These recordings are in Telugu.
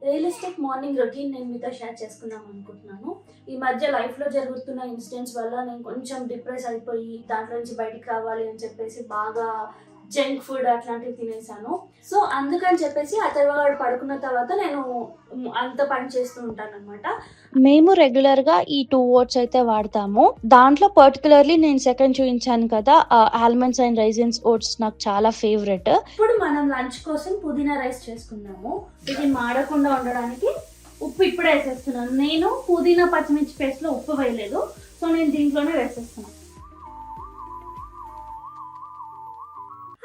రియలిస్టిక్ మార్నింగ్ రొటీన్ నేను మీతో షేర్ చేసుకుందాం అనుకుంటున్నాను. ఈ మధ్య లైఫ్లో జరుగుతున్న ఇన్సిడెంట్స్ వల్ల నేను కొంచెం డిప్రెస్ అయిపోయి దాంట్లో నుంచి బయటికి రావాలి అని చెప్పేసి బాగా జంక్ ఫుడ్ అట్లాంటివి తినేసాను. సో అందుకని చెప్పేసి అతర్వగాడు పడుకున్న తర్వాత నేను అంత పని చేస్తూ ఉంటాను అనమాట. మేము రెగ్యులర్ గా ఈ 2 ఓట్స్ అయితే వాడతాము. దాంట్లో పర్టికులర్లీ నేను సెకండ్ చూపించాను కదా, ఆల్మండ్స్ అండ్ రైజిన్స్ ఓట్స్ నాకు చాలా ఫేవరెట్. ఇప్పుడు మనం లంచ్ కోసం పుదీనా రైస్ చేసుకుందాము. ఇది మాడకుండా ఉండడానికి ఉప్పు ఇప్పుడే వేసేస్తున్నాను. నేను పుదీనా పచ్చిమిర్చి పేస్ట్ లో ఉప్పు వేయలేదు, సో నేను దీంట్లోనే వేసేస్తున్నాను.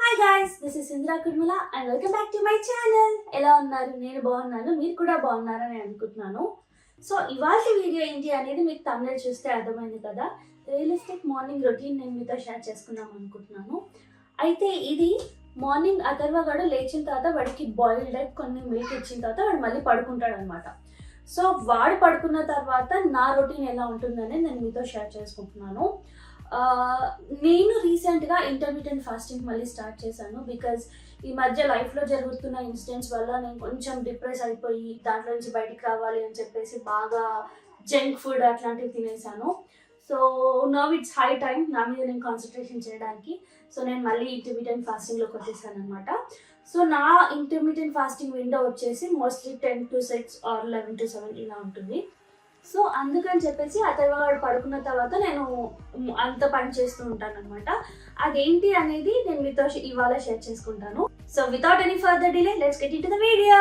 Hi guys, this is Indra Kurmala and welcome back to my channel. ఎలా ఉన్నారు? నేను బాగున్నాను, మీరు కూడా బాగున్నారని అనుకుంటున్నాను. సో ఇవాళ వీడియో ఏంటి అనేది మీకు తమిళ చూస్తే అర్థమైంది కదా. రియలిస్టిక్ మార్నింగ్ రొటీన్ నేను మీతో షేర్ చేసుకుందాం అనుకుంటున్నాను. అయితే ఇది మార్నింగ్ అథర్వగాడు లేచిన తర్వాత వాడికి బాయిల్డ్ ఎగ్ కొన్ని మిల్క్ ఇచ్చిన తర్వాత వాడు మళ్ళీ పడుకుంటాడు అనమాట. సో వాడు పడుకున్న తర్వాత నా రొటీన్ ఎలా ఉంటుందని నేను మీతో షేర్ చేసుకుంటున్నాను. నేను రీసెంట్గా ఇంటర్మీడియట్ ఫాస్టింగ్ మళ్ళీ స్టార్ట్ చేశాను. బికాజ్ ఈ మధ్య లైఫ్లో జరుగుతున్న ఇన్సిడెంట్స్ వల్ల నేను కొంచెం డిప్రెస్ అయిపోయి దాంట్లో నుంచి బయటికి రావాలి అని చెప్పేసి బాగా జంక్ ఫుడ్ అట్లాంటివి తినేసాను. So now it's high time నా మీద నేను కాన్సన్ట్రేషన్ చేయడానికి. సో నేను మళ్ళీ ఇంటర్మీడియట్ ఫాస్టింగ్లోకి వచ్చేసాను అనమాట. సో నా ఇంటర్మీడియట్ ఫాస్టింగ్ విండో వచ్చేసి మోస్ట్లీ 10 to 6 ఆర్ 11 to 7 ఇలా ఉంటుంది. సో అందుకని చెప్పేసి అతర్వగాడు పడుకున్న తర్వాత నేను అంత పని చేస్తూ ఉంటాను అనమాట. అదేంటి అనేది నేను మీతో ఇవాళ షేర్ చేసుకుంటాను. So without any further delay let's get into the video.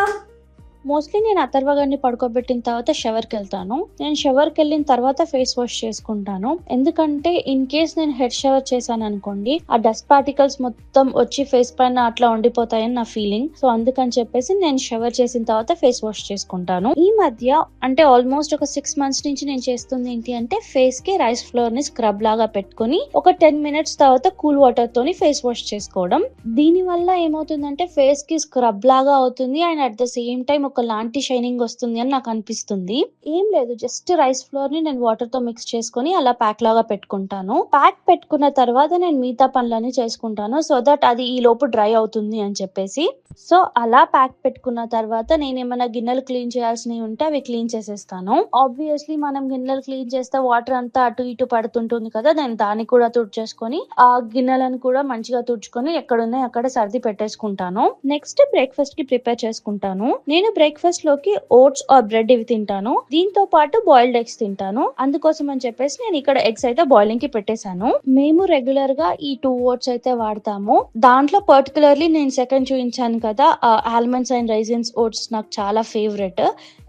Mostly నేను అథర్వగాడిని పడుకోబెట్టిన తర్వాత షవర్కి వెళ్తాను. నేను షవర్కి వెళ్ళిన తర్వాత ఫేస్ వాష్ చేసుకుంటాను. ఎందుకంటే ఇన్ కేస్ నేను హెడ్ షవర్ చేశాను అనుకోండి, ఆ డస్ట్ పార్టికల్స్ మొత్తం వచ్చి ఫేస్ పైన అట్లా ఉండిపోతాయని నా ఫీలింగ్. సో అందుకని చెప్పేసి నేను షవర్ చేసిన తర్వాత ఫేస్ వాష్ చేసుకుంటాను. ఈ మధ్య అంటే ఆల్మోస్ట్ ఒక 6 months నుంచి నేను చేస్తుంది ఏంటి అంటే ఫేస్ కి రైస్ ఫ్లోర్ ని స్క్రబ్ లాగా పెట్టుకుని ఒక 10 minutes తర్వాత కూల్ వాటర్ తోని ఫేస్ వాష్ చేసుకోవడం. దీని వల్ల ఏమవుతుందంటే ఫేస్ కి స్క్రబ్ లాగా అవుతుంది and at the same time ఒక లాంటి షైనింగ్ వస్తుంది అని నాకు అనిపిస్తుంది. ఏం లేదు, జస్ట్ రైస్ ఫ్లోర్ ని నేను వాటర్ తో మిక్స్ చేసుకుని అలా ప్యాక్ లాగా పెట్టుకుంటాను. ప్యాక్ పెట్టుకున్న తర్వాత నేను మిగతా పనులన్నీ చేసుకుంటాను సో దట్ అది ఈ లోపు డ్రై అవుతుంది అని చెప్పేసి. సో అలా ప్యాక్ పెట్టుకున్న తర్వాత నేను ఏమైనా గిన్నెలు క్లీన్ చేయాల్సినవి ఉంటే అవి క్లీన్ చేసేస్తాను. ఆబ్వియస్లీ మనం గిన్నెలు క్లీన్ చేస్తే వాటర్ అంతా అటు ఇటు పడుతుంటుంది కదా, నేను దాన్ని కూడా తుడిచేసుకొని ఆ గిన్నెలను కూడా మంచిగా తుడుచుకొని ఎక్కడున్నాయి అక్కడ సర్ది పెట్టేసుకుంటాను. నెక్స్ట్ బ్రేక్ఫాస్ట్ కి ప్రిపేర్ చేసుకుంటాను. నేను బ్రేక్ఫాస్ట్ లోకి ఓట్స్ ఆర్ బ్రెడ్ ఇవి తింటాను. దీంతో పాటు బాయిల్డ్ ఎగ్స్ తింటాను. అందుకోసం అని చెప్పేసి నేను ఇక్కడ ఎగ్స్ అయితే బాయిలింగ్ కి పెట్టేశాను. మేము రెగ్యులర్ గా ఈ 2 ఓట్స్ అయితే వాడతాము. దాంట్లో పర్టికులర్లీ నేను సెకండ్ చూపించాను కదా, ఆల్మండ్స్ అండ్ రైజిన్స్ ఓట్స్ నాకు చాలా ఫేవరెట్.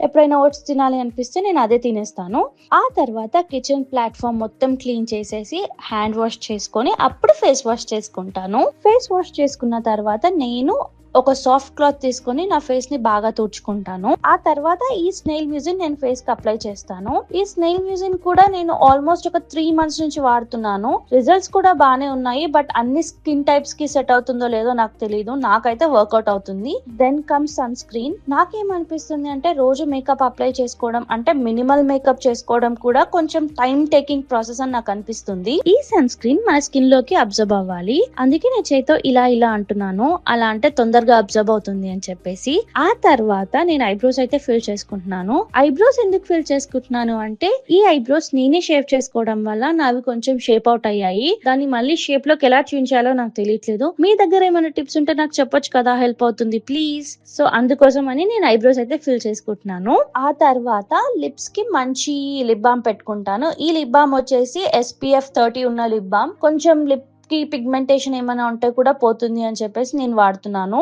ఎప్పుడైనా ఓట్స్ తినాలి అనిపిస్తే నేను అదే తినేస్తాను. ఆ తర్వాత కిచెన్ ప్లాట్ఫామ్ మొత్తం క్లీన్ చేసేసి హ్యాండ్ వాష్ చేసుకొని అప్పుడు ఫేస్ వాష్ చేసుకుంటాను. ఫేస్ వాష్ చేసుకున్న తర్వాత నేను ఒక సాఫ్ట్ క్లాత్ తీసుకొని నా ఫేస్ ని బాగా తుడుచుకుంటాను. ఆ తర్వాత ఈ స్నేల్ మ్యూజిన్ నేను ఫేస్ కి అప్లై చేస్తాను. ఈ స్నేల్ మ్యూజిన్ కూడా నేను ఆల్మోస్ట్ ఒక 3 months నుంచి వాడుతున్నాను. రిజల్ట్స్ కూడా బాగానే ఉన్నాయి, బట్ అన్ని స్కిన్ టైప్స్ కి సెట్ అవుతుందో లేదో నాకు తెలియదు. నాకైతే వర్కౌట్ అవుతుంది. Then comes sunscreen. నాకేమనిపిస్తుంది అంటే రోజు మేకప్ అప్లై చేసుకోవడం అంటే మినిమల్ మేకప్ చేసుకోవడం కూడా కొంచెం టైం టేకింగ్ ప్రాసెస్ అని నాకు అనిపిస్తుంది. ఈ సన్ స్క్రీన్ మన స్కిన్ లోకి అబ్జర్వ్ అవ్వాలి, అందుకే నేను చేతితో ఇలా ఇలా అంటున్నాను. అలా అంటే తొందరగా అబ్జర్వ్ అవుతుంది అని చెప్పేసి. ఆ తర్వాత నేను ఐబ్రోస్ అయితే ఫిల్ చేసుకుంటున్నాను. ఐబ్రోస్ ఎందుకు ఫిల్ చేసుకుంటున్నాను అంటే ఈ ఐబ్రోస్ నేనే షేప్ చేసుకోవడం వల్ల నావి కొంచెం షేప్ అవుట్ అయ్యాయి. దాన్ని మళ్ళీ షేప్ లోకి ఎలా చూపించాలో నాకు తెలియట్లేదు. మీ దగ్గర ఏమైనా టిప్స్ ఉంటే నాకు చెప్పొచ్చు కదా, హెల్ప్ అవుతుంది ప్లీజ్. సో అందుకోసం అని నేను ఐబ్రోస్ అయితే ఫిల్ చేసుకుంటున్నాను. ఆ తర్వాత లిప్స్ కి మంచి లిప్ బామ్ పెట్టుకుంటాను. ఈ లిప్ బామ్ వచ్చేసి SPF 30 ఉన్న లిప్ బామ్. కొంచెం లిప్ కి పిగ్మెంటేషన్ ఏమైనా ఉంటే కూడా పోతుంది అని చెప్పేసి నేను వాడుతున్నాను.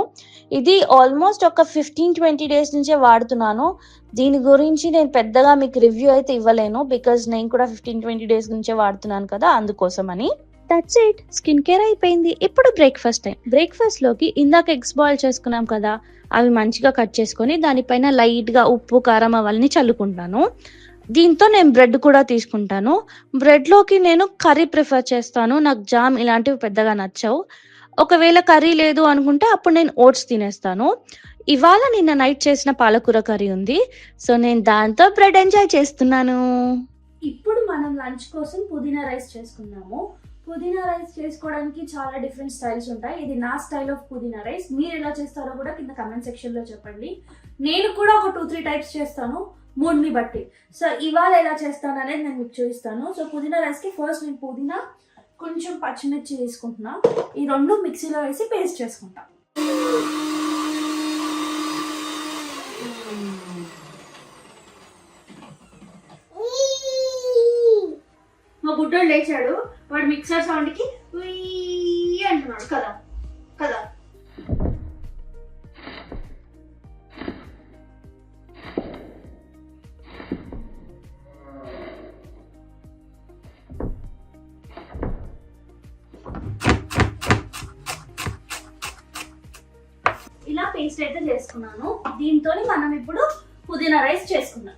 ఇది ఆల్మోస్ట్ ఒక 15-20 days నుంచే వాడుతున్నాను. దీని గురించి నేను పెద్దగా మీకు రివ్యూ అయితే ఇవ్వలేను, బికాజ్ నేను కూడా 15-20 days నుంచే వాడుతున్నాను కదా, అందుకోసం అని. దట్స్ ఇట్, స్కిన్ కేర్ అయిపోయింది. ఇప్పుడు బ్రేక్ఫాస్ట్ టైం. బ్రేక్ఫాస్ట్ లోకి ఇందాక ఎగ్స్ బాయిల్ చేసుకున్నాం కదా, అవి మంచిగా కట్ చేసుకొని దానిపైన లైట్ గా ఉప్పు కారం అవన్నీ చల్లుకుంటాను. దీంతో నేను బ్రెడ్ కూడా తీసుకుంటాను. బ్రెడ్లోకి నేను కర్రీ ప్రిఫర్ చేస్తాను. నాకు జామ్ ఇలాంటివి పెద్దగా నచ్చవు. ఒకవేళ కర్రీ లేదు అనుకుంటే అప్పుడు నేను ఓట్స్ తినేస్తాను. ఇవాళ నిన్న నైట్ చేసిన పాలకూర కర్రీ ఉంది, సో నేను దాంతో బ్రెడ్ ఎంజాయ్ చేస్తున్నాను. ఇప్పుడు మనం లంచ్ కోసం పుదీనా రైస్ చేసుకుందాము. పుదీనా రైస్ చేసుకోవడానికి చాలా డిఫరెంట్ స్టైల్స్ ఉంటాయి. ఇది నా స్టైల్ ఆఫ్ పుదీనా రైస్. మీరు ఎలా చేస్తారో కూడా కింద కమెంట్ సెక్షన్లో చెప్పండి. నేను కూడా ఒక 2-3 టైప్స్ చేస్తాను, మూడ్ని బట్టి. సో ఇవాళ ఎలా చేస్తాను అనేది నేను మీకు చూపిస్తాను. సో పుదీనా రైస్కి ఫస్ట్ నేను పుదీనా కొంచెం పచ్చిమిర్చి తీసుకుంటున్నా. ఈ రెండు మిక్సీలో వేసి పేస్ట్ చేసుకుంటా. మా బుడ్డోడు లేచాడు, వాడు మిక్సర్ సౌండ్కి అంటున్నాడు కదా కదా. ఇలా పేస్ట్ అయితే చేసుకున్నాను. దీంతో మనం ఇప్పుడు పుదీనా రైస్ చేసుకున్నాం.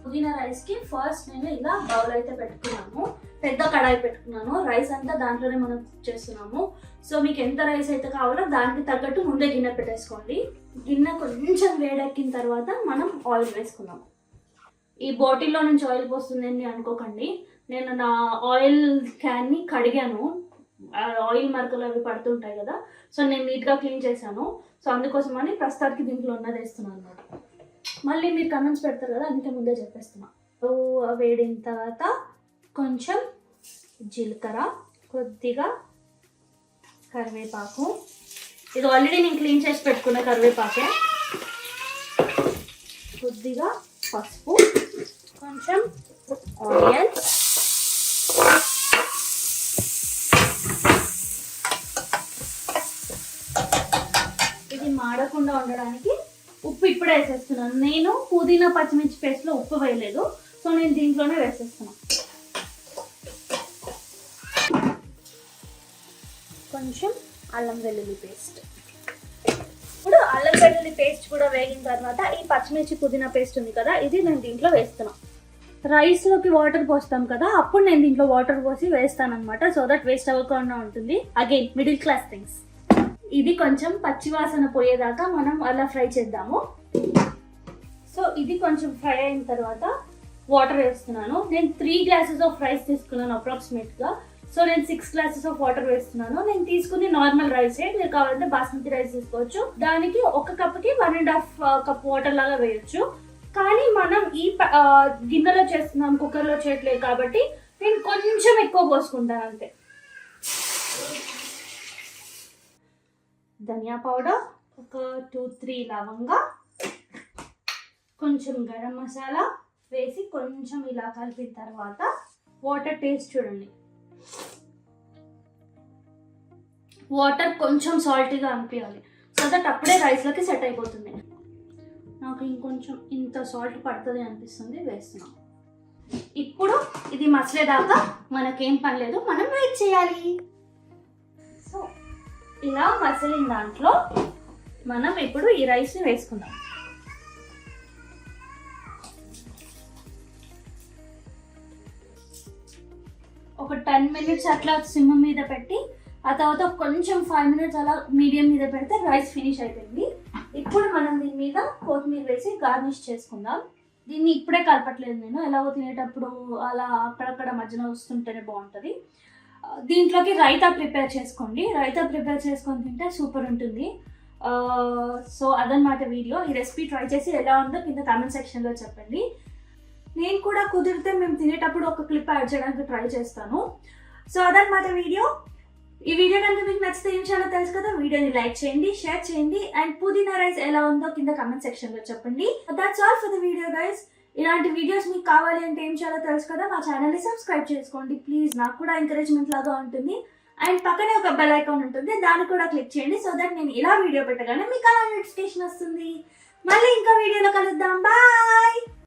పుదీనా రైస్ కి ఫస్ట్ నేను ఇలా బౌల్ అయితే పెట్టుకున్నాను, పెద్ద కడాయి పెట్టుకున్నాను. రైస్ అంతా దాంట్లోనే మనం కుక్ చేస్తున్నాము. సో మీకు ఎంత రైస్ అయితే కావాలో దానికి తగ్గట్టు ముందే గిన్నె పెట్టేసుకోండి. గిన్నె కొంచెం వేడెక్కిన తర్వాత మనం ఆయిల్ వేసుకున్నాము. ఈ బాటిల్లో నుంచి ఆయిల్ పోస్తుందని అనుకోకండి, నేను నా ఆయిల్ క్యాన్ని కడిగాను. ఆయిల్ మరకలు అవి పడుతుంటాయి కదా, సో నేను నీట్గా క్లీన్ చేశాను. సో అందుకోసమని ప్రస్తుతానికి దీంట్లో ఉన్నది వేస్తున్నాను అనమాట. మళ్ళీ మీరు కమెంట్స్ పెడతారు కదా, అందుకే ముందే చెప్పేస్తున్నా. సో వేడిన తర్వాత కొంచెం జీలకర్ర, కొద్దిగా కరివేపాకు. ఇది ఆల్రెడీ నేను క్లీన్ చేసి పెట్టుకున్న కరివేపాకే. కొద్దిగా పసుపు, కొంచెం ఆనియన్, ఇది మాడకుండా ఉండడానికి ఉప్పు ఇప్పుడే వేసేస్తున్నాను. నేను పుదీనా పచ్చిమిర్చి పేస్ట్లో ఉప్పు వేయలేదు, సో నేను దీంట్లోనే వేసేస్తున్నాను. కొంచెం అల్లం వెల్లుల్లి పేస్ట్. ఇప్పుడు అల్లం వెల్లుల్లి పేస్ట్ కూడా వేగిన తర్వాత ఈ పచ్చిమిర్చి పుదీనా పేస్ట్ ఉంది కదా, ఇది నేను దీంట్లో వేస్తున్నాను. రైస్లోకి వాటర్ పోస్తాం కదా, అప్పుడు నేను దీంట్లో వాటర్ పోసి వేస్తాను అనమాట. సో దట్ వేస్ట్ అవ్వకుండా ఉంటుంది. Again middle class things. ఇది కొంచెం పచ్చివాసన పోయేదాకా మనం అలా ఫ్రై చేద్దాము. సో ఇది కొంచెం ఫ్రై అయిన తర్వాత వాటర్ వేస్తున్నాను. నేను 3 glasses ఆఫ్ రైస్ తీసుకున్నాను అప్రాక్సిమేట్గా. సో నేను 6 glasses ఆఫ్ వాటర్ వేస్తున్నాను. నేను తీసుకుని నార్మల్ రైస్, మీరు కావాలంటే బాస్మతి రైస్ తీసుకోవచ్చు. దానికి 1 కప్కి 1.5 కప్ వాటర్ లాగా వేయొచ్చు. కానీ మనం ఈ గిన్నెలో చేస్తున్నాం, కుక్కర్లో చేయట్లేదు కాబట్టి నేను కొంచెం ఎక్కువ పోసుకుంటాను అంతే. ధనియా పౌడర్, ఒక 2-3 లవంగా, కొంచెం గరం మసాలా వేసి కొంచెం ఇలా కలిపిన తర్వాత వాటర్ టేస్ట్ చూడండి. వాటర్ కొంచెం సాల్టీగా అనిపించాలి, సో దట్ అప్పుడే రైస్లోకి సెట్ అయిపోతుంది. నాకు ఇంకొంచెం ఇంత సాల్ట్ పడుతుంది అనిపిస్తుంది, వేస్తున్నాం. ఇప్పుడు ఇది మసలేదాకా మనకేం పని లేదు, మనం వెయిట్ చేయాలి. సో ఇలా మసలిన దాంట్లో మనం ఇప్పుడు ఈ రైస్ని వేసుకుందాం. ఒక 10 minutes అట్లా సిమ్ మీద పెట్టి, ఆ తర్వాత కొంచెం 5 minutes అలా మీడియం మీద పెడితే రైస్ ఫినిష్ అయిపోయింది. ఇప్పుడు మనం దీని మీద కొత్తిమీర వేసి గార్నిష్ చేసుకుందాం. దీన్ని ఇప్పుడే కలపట్లేదు నేను, ఎలాగో తినేటప్పుడు అలా అక్కడక్కడ మధ్యన వస్తుంటేనే బాగుంటుంది. దీంట్లోకి రైతా ప్రిపేర్ చేసుకోండి. రైతా ప్రిపేర్ చేసుకొని తింటే సూపర్ ఉంటుంది. సో అదనమాట వీడియో. ఈ రెసిపీ ట్రై చేసి ఎలా ఉందో కింద కామెంట్ సెక్షన్లో చెప్పండి. నేను కూడా కుదిరితే మేము తినేటప్పుడు ఒక క్లిప్ యాడ్ చేయడానికి ట్రై చేస్తాను. సో అదనమాట వీడియో. ఈ వీడియో కనుక మీకు నచ్చితే ఏం చేయాలో తెలుసు కదా, వీడియోని లైక్ చేయండి, షేర్ చేయండి, అండ్ పుదీనా రైస్ ఎలా ఉందో కింద కామెంట్ సెక్షన్లో చెప్పండి. That's all for the video guys. ఇలాంటి వీడియోస్ మీకు కావాలి అంటే ఏం చేయాలో తెలుసు కదా, మా ఛానల్ని సబ్స్క్రైబ్ చేసుకోండి ప్లీజ్. నాకు కూడా ఎంకరేజ్మెంట్ లాగా ఉంటుంది. అండ్ పక్కనే ఒక బెల్ ఐకాన్ ఉంటుంది, దాన్ని కూడా క్లిక్ చేయండి. సో దట్ నేను ఇలా వీడియో పెట్టగానే మీకు అలా నోటిఫికేషన్ వస్తుంది. మళ్ళీ ఇంకా వీడియోలో కలుద్దాం. బాయ్.